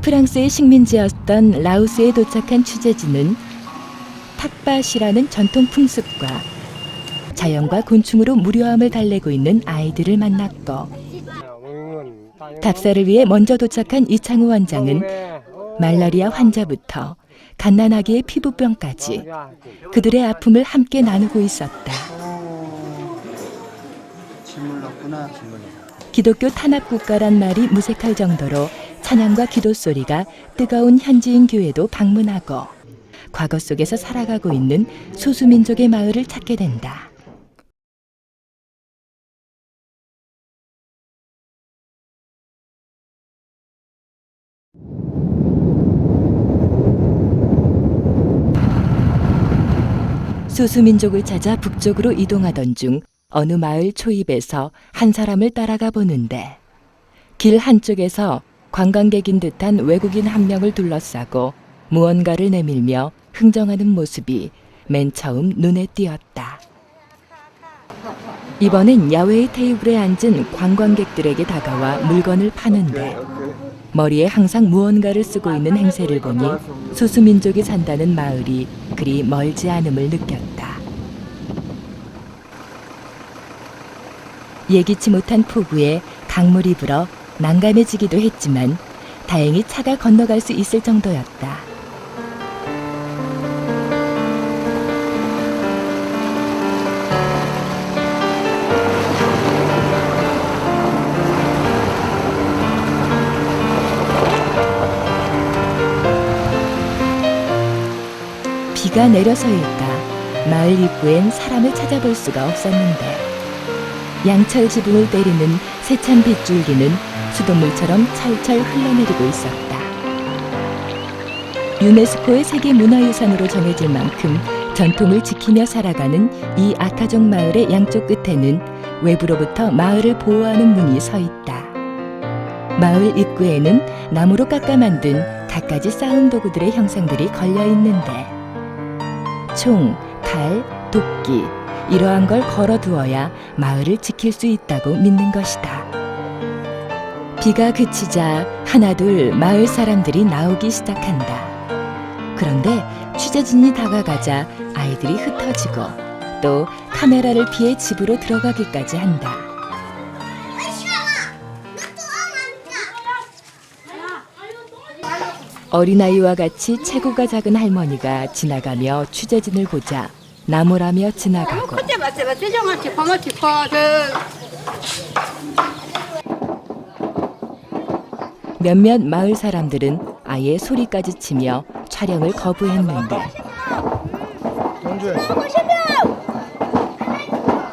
프랑스의 식민지였던 라오스에 도착한 취재진은 탁밭이라는 전통 풍습과 자연과 곤충으로 무료함을 달래고 있는 아이들을 만났고, 답사를 위해 먼저 도착한 이창우 원장은 말라리아 환자부터 갓난아기의 피부병까지 그들의 아픔을 함께 나누고 있었다. 기독교 탄압국가란 말이 무색할 정도로 찬양과 기도 소리가 뜨거운 현지인 교회도 방문하고 과거 속에서 살아가고 있는 소수민족의 마을을 찾게 된다. 소수민족을 찾아 북쪽으로 이동하던 중 어느 마을 초입에서 한 사람을 따라가 보는데, 길 한쪽에서 관광객인 듯한 외국인 한 명을 둘러싸고 무언가를 내밀며 흥정하는 모습이 맨 처음 눈에 띄었다. 이번엔 야외의 테이블에 앉은 관광객들에게 다가와 물건을 파는데, 머리에 항상 무언가를 쓰고 있는 행세를 보니 소수민족이 산다는 마을이 그리 멀지 않음을 느꼈다. 예기치 못한 폭우에 강물이 불어 난감해지기도 했지만 다행히 차가 건너갈 수 있을 정도였다. 비가 내려서일까 마을 입구엔 사람을 찾아볼 수가 없었는데, 양철 지붕을 때리는 세찬 빗줄기는 수돗물처럼 철철 흘러내리고 있었다. 유네스코의 세계문화유산으로 정해질 만큼 전통을 지키며 살아가는 이 아카족 마을의 양쪽 끝에는 외부로부터 마을을 보호하는 문이 서 있다. 마을 입구에는 나무로 깎아 만든 갖가지 싸움 도구들의 형상들이 걸려 있는데, 총, 칼, 도끼, 이러한 걸 걸어두어야 마을을 지킬 수 있다고 믿는 것이다. 비가 그치자 하나둘 마을 사람들이 나오기 시작한다. 그런데 취재진이 다가가자 아이들이 흩어지고 또 카메라를 피해 집으로 들어가기까지 한다. 어린아이와 같이 체구가 작은 할머니가 지나가며 취재진을 보자 나무라며 지나가고, 몇몇 마을 사람들은 아예 소리까지 치며 촬영을 거부했는데,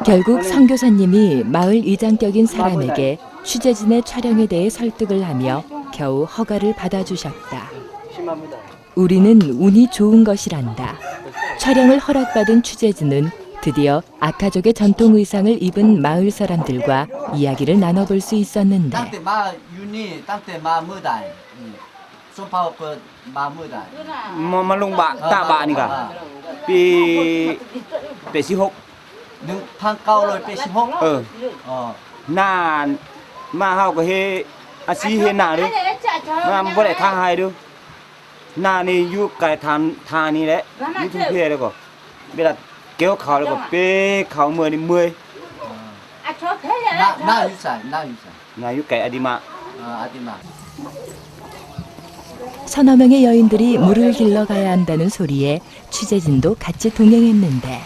결국 선교사님이 마을 이장격인 사람에게 취재진의 촬영에 대해 설득을 하며 겨우 허가를 받아주셨다. 우리는 운이 좋은 것이란다. 촬영을 허락받은 취재진은 드디어 아카족의 전통 의상을 입은 마을 사람들과 이야기를 나눠볼 수 있었는데, kéo khảo là có bê khảo 10 đến 10. Na yu cái adima. 서너 명의 여인들이 물을 길러 가야 한다는 소리에 취재진도 같이 동행했는데,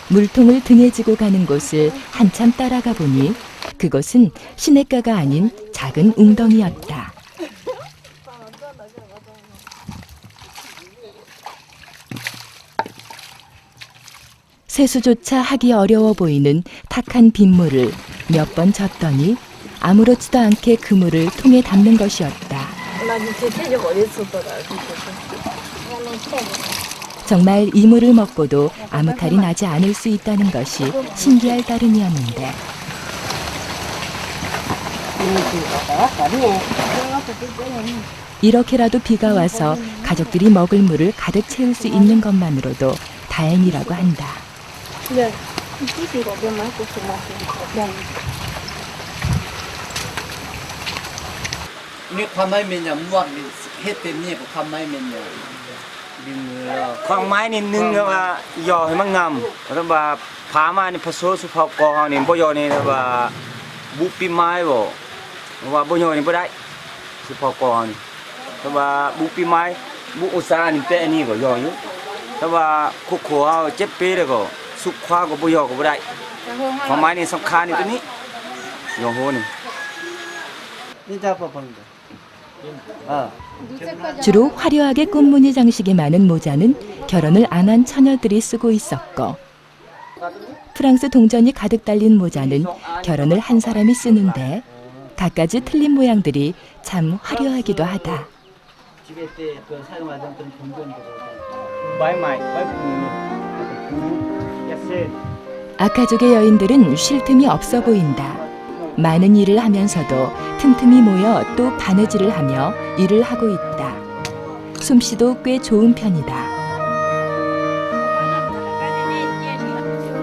물통을 등에 지고 가는 곳을 한참 따라가 보니 그곳은 시냇가가 아닌 작은 웅덩이였다. 세수조차 하기 어려워 보이는 탁한 빗물을 몇 번 젓더니 아무렇지도 않게 그 물을 통에 담는 것이었다. 정말 이 물을 먹고도 아무 탈이 나지 않을 수 있다는 것이 신기할 따름이었는데, 이렇게라도 비가 와서 가족들이 먹을 물을 가득 채울 수 있는 것만으로도 다행이라고 한다. นี่ความไม่เป็นอย่างม่วงนี่เฮ็ดเต็มนี่กับความไม่เป็นอย่างดึงมือเรา khoang máy này nâng là giò hay măng ngầm rồi bà phá mà này phát số phao cò này bao giờ này là bà bút pin máy bộ và bao giờ này bao đấy số phao cò này rồi bà bút pin máy bút osa này tệ này của giò nhú rồi bà khô khô chết pê được rồi súp khoa của bao giờ của bao đấy khoang máy này song khan này cái ní giò hô này 진짜 뻔뻔한데. 주로 화려하게 꽃무늬 장식이 많은 모자는 결혼을 안 한 처녀들이 쓰고 있었고 프랑스 동전이 가득 달린 모자는 결혼을 한 사람이 쓰는데 갖가지 틀린 모양들이 참 화려하기도 하다. 집에 때 그 사용하던 그런 동전들. bái mày bái 야세 아카족의 여인들은 쉴 틈이 없어 보인다. 많은 일을 하면서도 틈틈이 모여 또 바느질을 하며 일을 하고 있다. 솜씨도 꽤 좋은 편이다.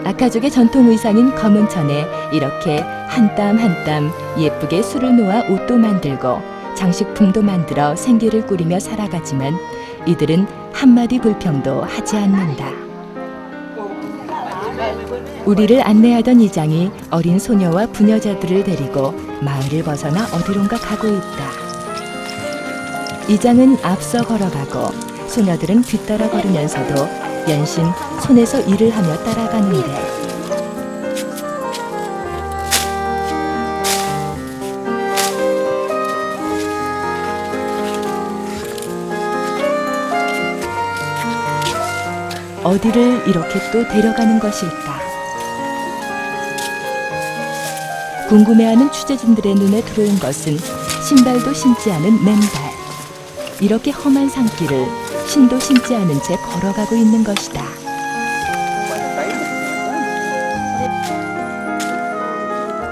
아카족의 전통 의상인 검은 천에 이렇게 한 땀 한 땀 예쁘게 술을 놓아 옷도 만들고 장식품도 만들어 생계를 꾸리며 살아가지만 이들은 한마디 불평도 하지 않는다. 우리를 안내하던 이장이 어린 소녀와 부녀자들을 데리고 마을을 벗어나 어디론가 가고 있다. 이장은 앞서 걸어가고 소녀들은 뒤따라 걸으면서도 연신 손에서 일을 하며 따라가는데 어디를 이렇게 또 데려가는 것일까? 궁금해하는 취재진들의 눈에 들어온 것은 신발도 신지 않은 맨발. 이렇게 험한 산길을 신도 신지 않은 채 걸어가고 있는 것이다.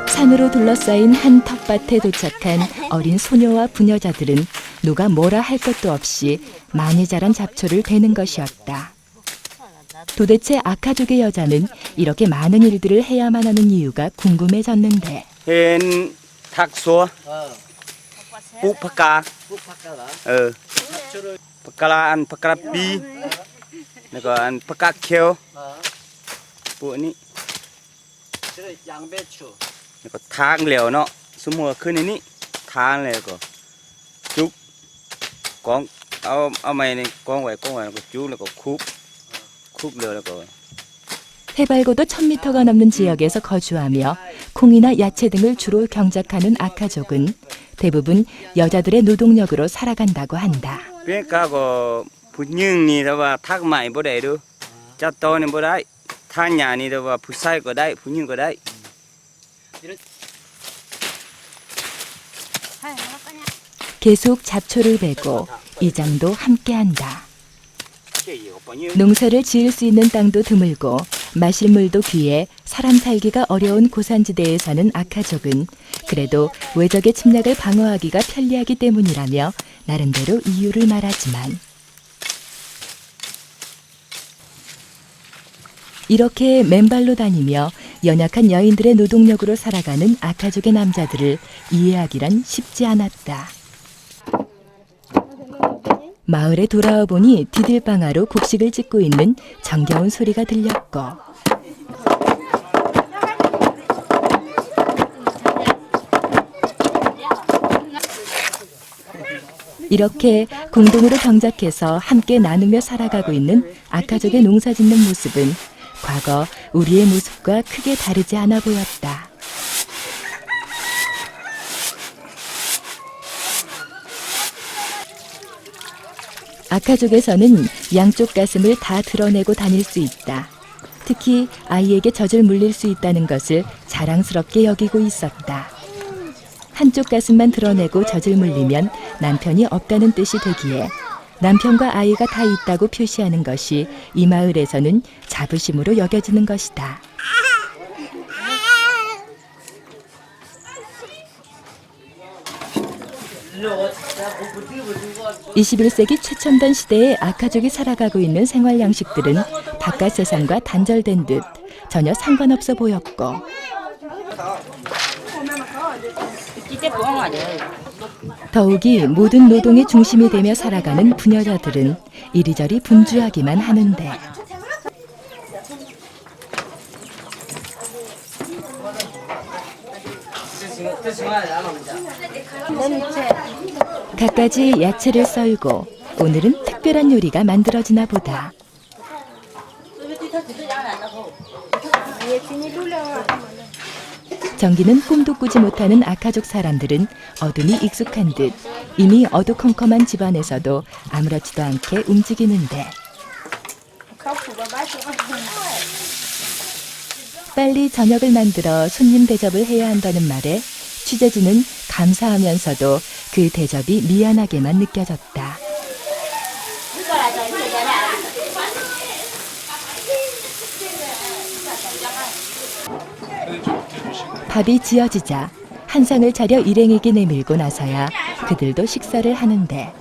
산으로 둘러싸인 한 텃밭에 도착한 어린 소녀와 부녀자들은 누가 뭐라 할 것도 없이 많이 자란 잡초를 베는 것이었다. 도대체 아카족의 여자는 이렇게 많은 일들을 해야만 하는 이유가 궁금해졌는데 hên thác xua bút phá ca phá ca là ăn phá ca pi này có ăn phá ca kêu bộ ní 그래 양배추. này có thang liều nó số mùa khơi này ní thang liều có chút con ao mày này con vậy có chú là có khúc liều là có 해발고도 1000m가 넘는 지역에서 거주하며 콩이나 야채 등을 주로 경작하는 아카족은 대부분 여자들의 노동력으로 살아간다고 한다. biết cá có phụ nhân này đó và thác mày bữa đấy được cha to này bữa đấy thang nhà này đó và phụ sai có đấy phụ nhân có đấy 계속 잡초를 베고 이장도 함께한다. 농사를 지을 수 있는 땅도 드물고 마실 물도 귀해 사람 살기가 어려운 고산지대에 사는 아카족은 그래도 외적의 침략을 방어하기가 편리하기 때문이라며 나름대로 이유를 말하지만 이렇게 맨발로 다니며 연약한 여인들의 노동력으로 살아가는 아카족의 남자들을 이해하기란 쉽지 않았다. 마을에 돌아와 보니 디딜방아로 곡식을 찢고 있는 정겨운 소리가 들렸고 이렇게 공동으로 경작해서 함께 나누며 살아가고 있는 아카족의 농사짓는 모습은 과거 우리의 모습과 크게 다르지 않아 보였다. 아카족에서는 양쪽 가슴을 다 드러내고 다닐 수 있다. 특히 아이에게 젖을 물릴 수 있다는 것을 자랑스럽게 여기고 있었다. 한쪽 가슴만 드러내고 젖을 물리면 남편이 없다는 뜻이 되기에 남편과 아이가 다 있다고 표시하는 것이 이 마을에서는 자부심으로 여겨지는 것이다. 21세기 최첨단 시대에 아카족이 살아가고 있는 생활 양식들은 바깥 세상과 단절된 듯 전혀 상관없어 보였고 더욱이 모든 노동의 중심이 되며 살아가는 부녀자들은 이리저리 분주하기만 하는데 갖가지 야채를 썰고 오늘은 특별한 요리가 만들어지나 보다. 정기는 꿈도 꾸지 못하는 아카족 사람들은 어둠이 익숙한 듯 이미 어두컴컴한 집안에서도 아무렇지도 않게 움직이는데 빨리 저녁을 만들어 손님 대접을 해야 한다는 말에 취재진은 감사하면서도 그 대접이 미안하게만 느껴졌다. 밥이 지어지자 한 상을 차려 일행에게 내밀고 나서야 그들도 식사를 하는데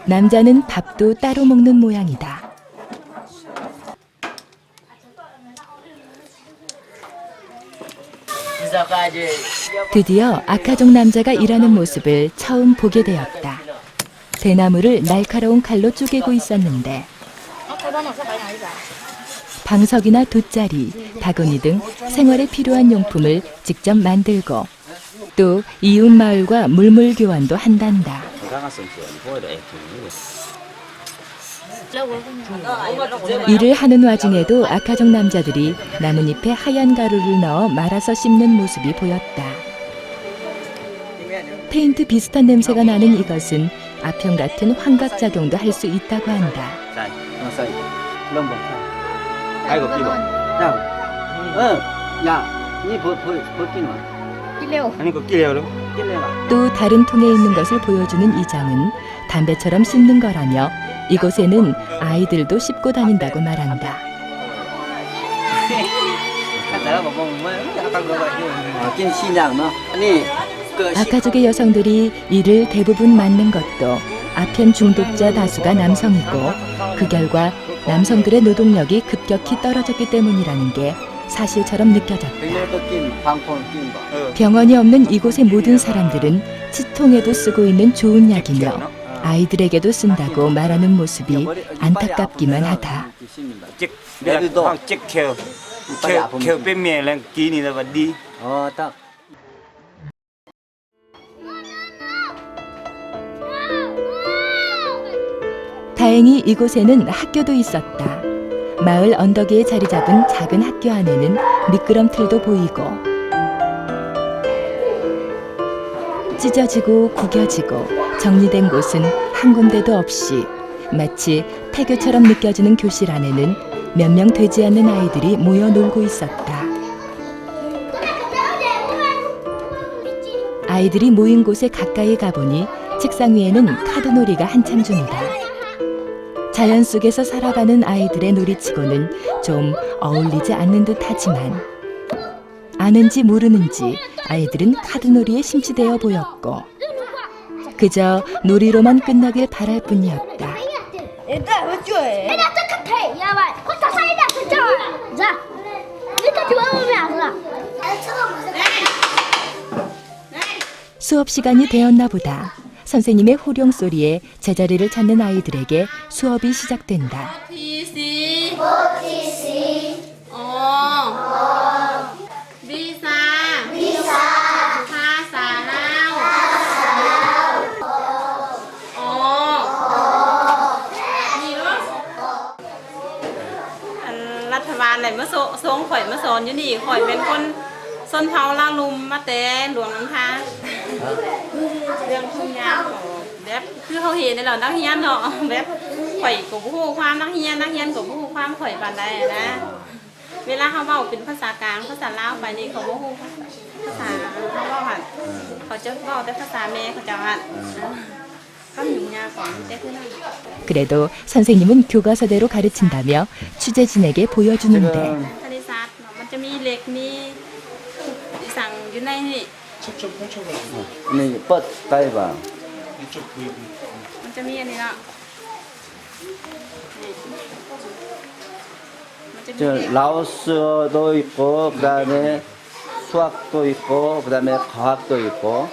남자는 밥도 따로 먹는 모양이다. 드디어 아카족 남자가 일하는 모습을 처음 보게 되었다. 대나무를 날카로운 칼로 쪼개고 있었는데 방석이나 돗자리, 바구니 등 생활에 필요한 용품을 직접 만들고 또 이웃 마을과 물물 교환도 한단다. 일을 하는 와중에도 아카족 남자들이 나뭇잎에 하얀 가루를 넣어 말아서 씹는 모습이 보였다. 페인트 비슷한 냄새가 나는 이것은 아편 같은 환각작용도 할 수 있다고 한다. 또 다른 통에 있는 것을 보여주는 이장은 담배처럼 씹는 거라며 이곳에는 아이들도 씹고 다닌다고 말한다. 아카족의 여성들이 이를 대부분 맡는 것도 아편 중독자 다수가 남성이고 그 결과 남성들의 노동력이 급격히 떨어졌기 때문이라는 게 사실처럼 느껴졌다. 병원이 없는 이곳의 모든 사람들은 치통에도 쓰고 있는 좋은 약이며 아이들에게도 쓴다고 말하는 모습이 안타깝기만 하다. 다행히 이곳에는 학교도 있었다. 마을 언덕 위에 자리 잡은 작은 학교 안에는 미끄럼틀도 보이고 찢어지고 구겨지고 정리된 곳은 한 군데도 없이 마치 폐교처럼 느껴지는 교실 안에는 몇 명 되지 않는 아이들이 모여 놀고 있었다. 아이들이 모인 곳에 가까이 가보니 책상 위에는 카드놀이가 한참 중이다. 자연 속에서 살아가는 아이들의 놀이치고는 좀 어울리지 않는 듯 하지만 아는지 모르는지 아이들은 카드놀이에 심취되어 보였고 그저 놀이로만 끝나길 바랄 뿐이었다. 수업 시간이 되었나 보다. 선생님의 호령 소리에 제자리를 찾는 아이들에게 수업이 시작된다. 그래도 선생님은 교과서대로 가르친다며 취재진에게 보여주는데 저 라오스도 있고 그다음에 수학도 있고 그다음에 과학도 있고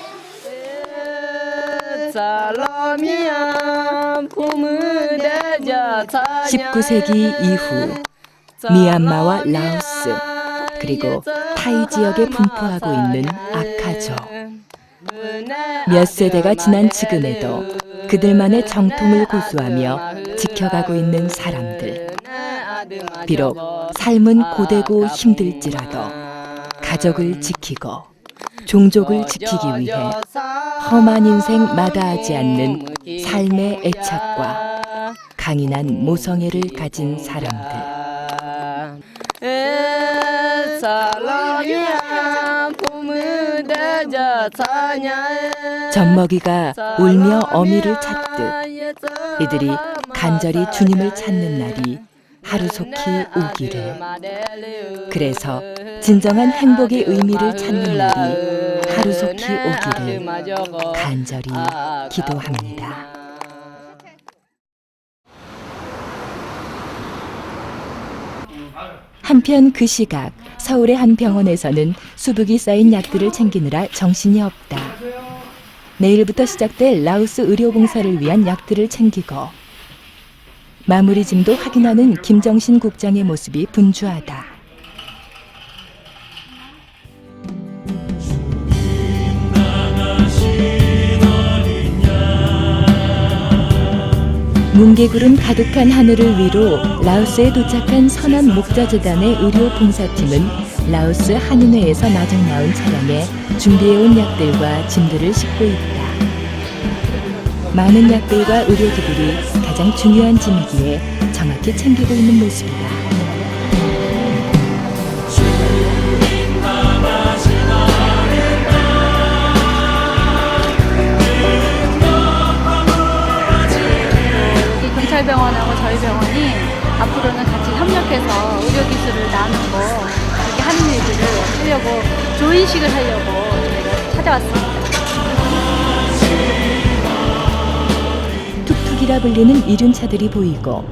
19세기 이후 미얀마와 라오스 그리고 타이 지역에 분포하고 있는 아카족. 몇 세대가 지난 지금에도 그들만의 정통을 고수하며 지켜가고 있는 사람들. 비록 삶은 고되고 힘들지라도 가족을 지키고 종족을 지키기 위해 험한 인생 마다하지 않는 삶의 애착과 강인한 모성애를 가진 사람들. 젖먹이가 울며 어미를 찾듯 이들이 간절히 주님을 찾는 날이 하루속히 오기를. 그래서 진정한 행복의 의미를 찾는 날이 하루속히 오기를 간절히 기도합니다. 한편 그 시각 서울의 한 병원에서는 수북이 쌓인 약들을 챙기느라 정신이 없다. 내일부터 시작될 라오스 의료봉사를 위한 약들을 챙기고 마무리 짐도 확인하는 김정신 국장의 모습이 분주하다. 뭉게구름 가득한 하늘을 위로 라오스에 도착한 선한 목자재단의 의료봉사팀은 라오스 한인회에서 마중 나온 차량에 준비해온 약들과 짐들을 싣고 있다. 많은 약들과 의료기들이 가장 중요한 짐이기에 정확히 챙기고 있는 모습이다. 경찰병원하고 저희 병원이 앞으로는 같이 협력해서 의료기술을 나누고 이렇게 하는 일들을 하려고 조인식을 하려고 저희가 찾아왔습니다. 툭툭이라 불리는 이륜차들이 보이고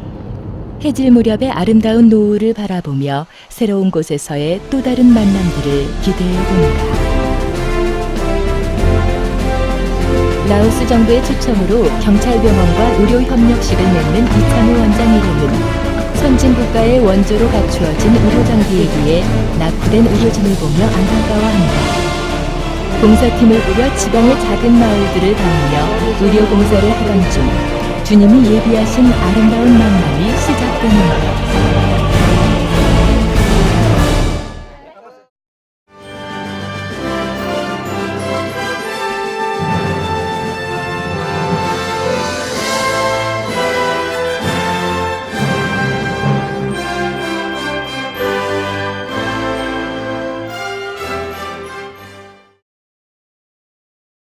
해질 무렵의 아름다운 노을을 바라보며 새로운 곳에서의 또 다른 만남들을 기대해봅니다. 라오스 정부의 초청으로 경찰병원과 의료협력식을 맺는 이창호 원장 일행은 선진국가의 원조로 갖추어진 의료장비에 비해 낙후된 의료진을 보며 안타까워한다. 봉사팀을 꾸려 지방의 작은 마을들을 다니며 의료봉사를 하던 중 주님이 예비하신 아름다운 만남이 시작되는 것.